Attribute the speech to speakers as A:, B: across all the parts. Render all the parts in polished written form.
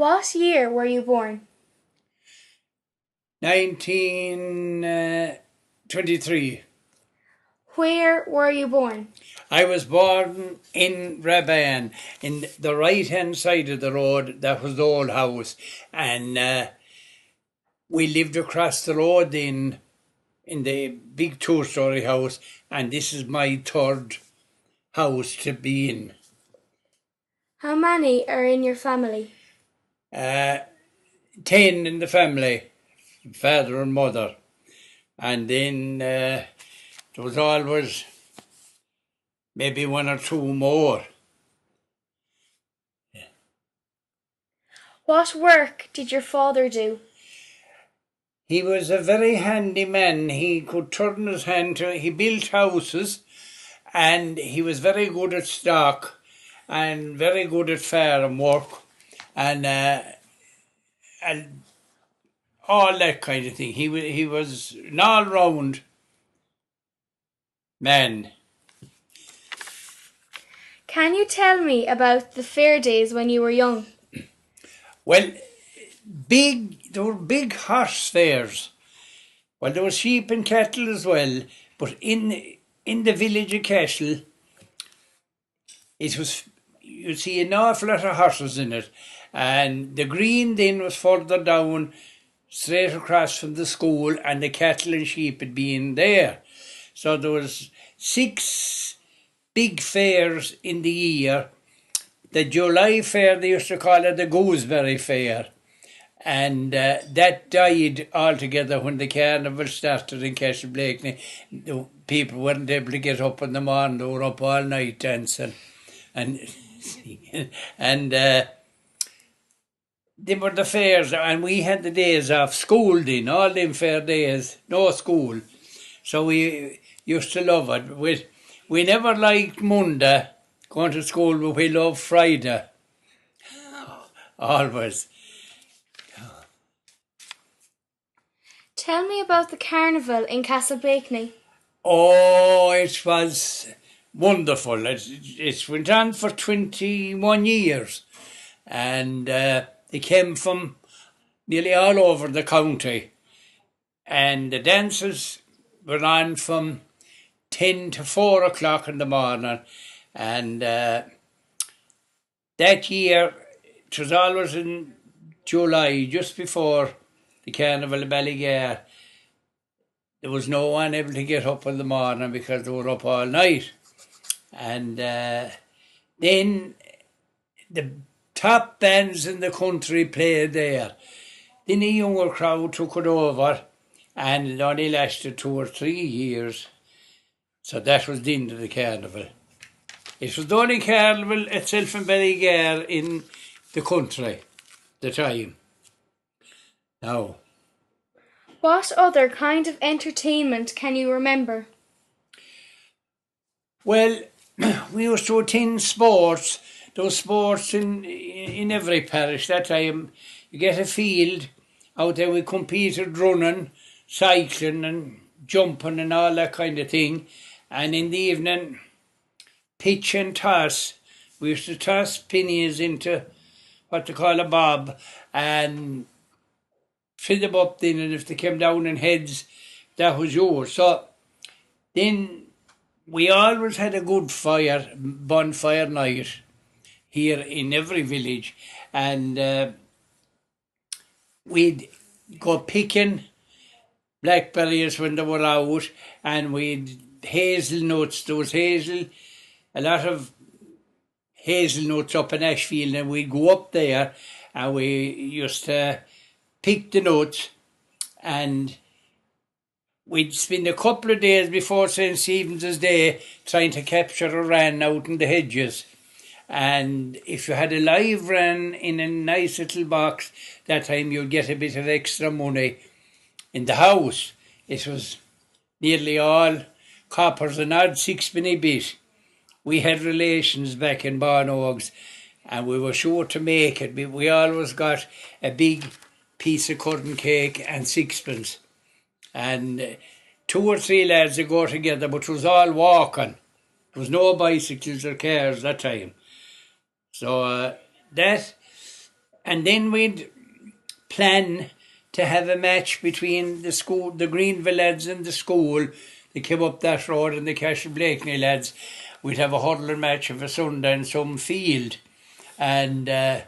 A: What year were you born?
B: 1923.
A: Where were you born?
B: I was born in Raban, in the right-hand side of the road. That was the old house. And we lived across the road in the big two-storey house. And this is my third house to be in.
A: How many are in your family?
B: 10 in the family, father and mother. And then there was always maybe one or two more.
A: What work did your father do?
B: He was a very handy man. He could turn his hand to, he built houses, and he was very good at stock and very good at farm work and all that kind of thing. He was an all-round man.
A: Can you tell me about the fair days when you were young?
B: Well, there were big horse fairs. Well, there was sheep and cattle as well, but in the village of Castle, you'd see an awful lot of horses in it. And the green then was further down, straight across from the school, and the cattle and sheep had been there. So there was 6 big fairs in the year. The July fair, they used to call it the gooseberry fair. And that died altogether when the carnival started in Castleblakney. The people weren't able to get up in the morning, they were up all night dancing. And they were the fairs, and we had the days off school then, all them fair days, no school. So we used to love it. We never liked Monday going to school, but we loved Friday. Always.
A: Tell me about the carnival in Castleblakney.
B: Oh, it was wonderful. It went on for 21 years, and they came from nearly all over the county, and the dances were on from 10 to 4 o'clock in the morning. And that year, it was always in July, just before the carnival of Ballygare. There was no one able to get up in the morning because they were up all night. And then the top bands in the country played there. Then a younger crowd took it over, and it only lasted 2 or 3 years. So that was the end of the carnival. It was the only carnival itself in Ballygare in the country at the time. Now,
A: What other kind of entertainment can you remember?
B: well, we used to attend sports. There was sports in every parish that time. You get a field out there. We competed running, cycling and jumping and all that kind of thing. And in the evening, pitch and toss. We used to toss pennies into what they call a bob and fill them up then, and if they came down in heads, that was yours. So then we always had a good bonfire night here in every village, and we'd go picking blackberries when they were out, and we'd hazelnuts. There was a lot of hazelnuts up in Ashfield, and we'd go up there and we used to pick the nuts, and we'd spend a couple of days before St. Stephen's Day trying to capture a wren out in the hedges. And if you had a live wren in a nice little box, that time you'd get a bit of extra money. In the house, it was nearly all coppers and odd sixpenny bit. We had relations back in Barnogs, and we were sure to make it. We always got a big piece of curtain cake and sixpence. And 2 or 3 lads would go together, but it was all walking. There was no bicycles or cars that time. So that And then we'd plan to have a match between the school, the Greenville lads and the school. They came up that road, and the Castleblakney lads. We'd have a hurling match of a Sunday in some field. And that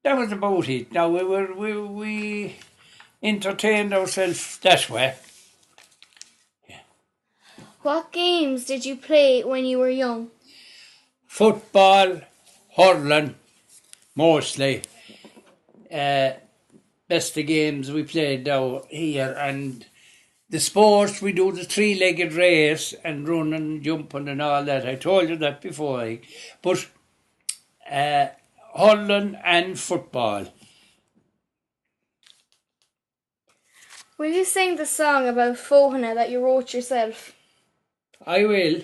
B: was about it. Now we entertained ourselves that way.
A: What games did you play when you were young?
B: Football, hurling, mostly. That's the games we played down here. And the sports, we do the three-legged race and running, jumping and all that. I told you that before. But hurling and football.
A: Will you sing the song about Fohenagh that you wrote yourself?
B: I will.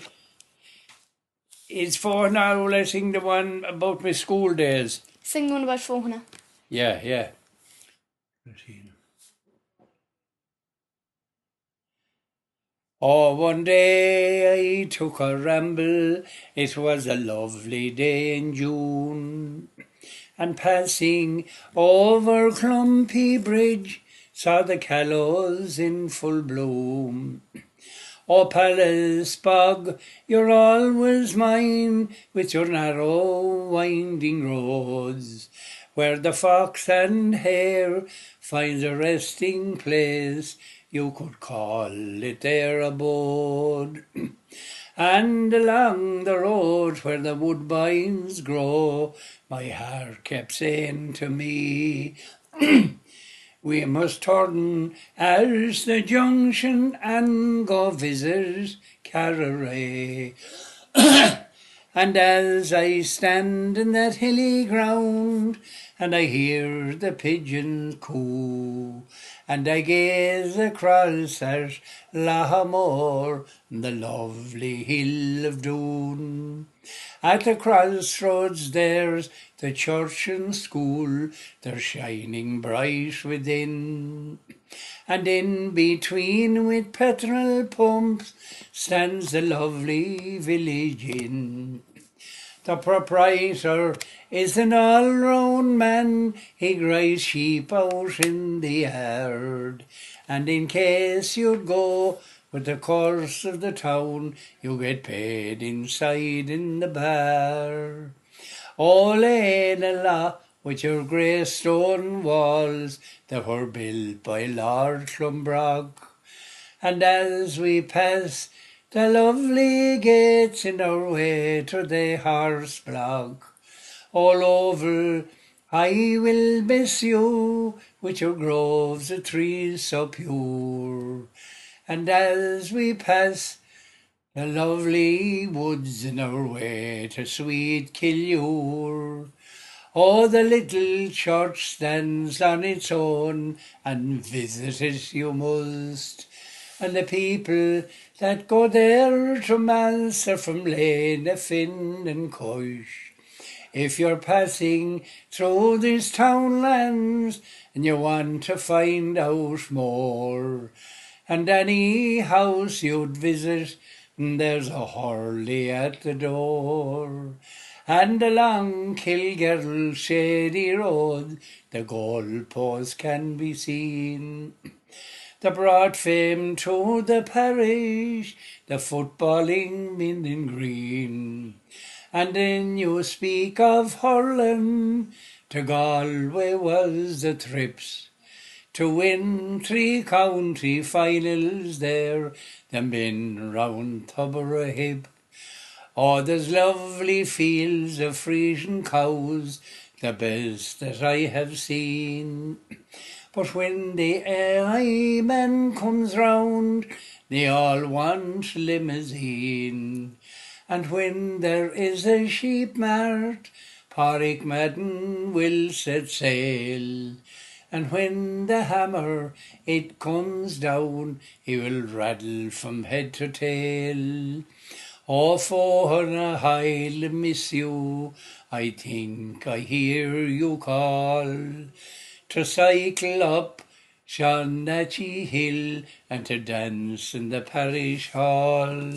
B: It's Fohenagh, will I sing the one about my school days?
A: Sing one about Fohenagh.
B: Yeah. Oh, one day I took a ramble, it was a lovely day in June, and passing over Clumpy Bridge, saw the callows in full bloom. Oh, Palace Bog, you're always mine, with your narrow winding roads, where the fox and hare finds a resting place, you could call it their abode. And along the road where the woodbines grow, my heart kept saying to me, we must turn as the junction and go visit Carraray. And as I stand in that hilly ground, and I hear the pigeons coo, and I gaze across at Lahamore, the lovely hill of Doon. At the crossroads there's the church and school, they're shining bright within. And in between with petrol pumps stands the lovely village inn. The proprietor is an all-round man, he grazes sheep out in the yard. And in case you'd go with the course of the town, you get paid inside in the bar. Oh, Lane with your grey stone walls that were built by Lord Clonbrog. And as we pass the lovely gates in our way to the horse block, all over I will miss you with your groves of trees so pure. And as we pass the lovely woods in our way to sweet Killure, oh, the little church stands on its own, and visit it you must. And the people that go there to mass are from Lane, Finn and Coish. If you're passing through these townlands and you want to find out more, and any house you'd visit, there's a Hurley at the door. And along Kilgerrel shady road the goalpost can be seen. The broad fame to the parish, the footballing in green. And then you speak of hurling, to Galway was the trips, to win 3 county finals there, then been round Tubberahip. Oh, there's lovely fields of Frisian cows, the best that I have seen. But when the AI man comes round, they all want limousine. And when there is a sheep mart, Pádraig Madden will set sail. And when the hammer it comes down, he will rattle from head to tail. Oh, Fohenagh, I'll miss you, I think I hear you call, to cycle up Shawnatchie Hill and to dance in the parish hall.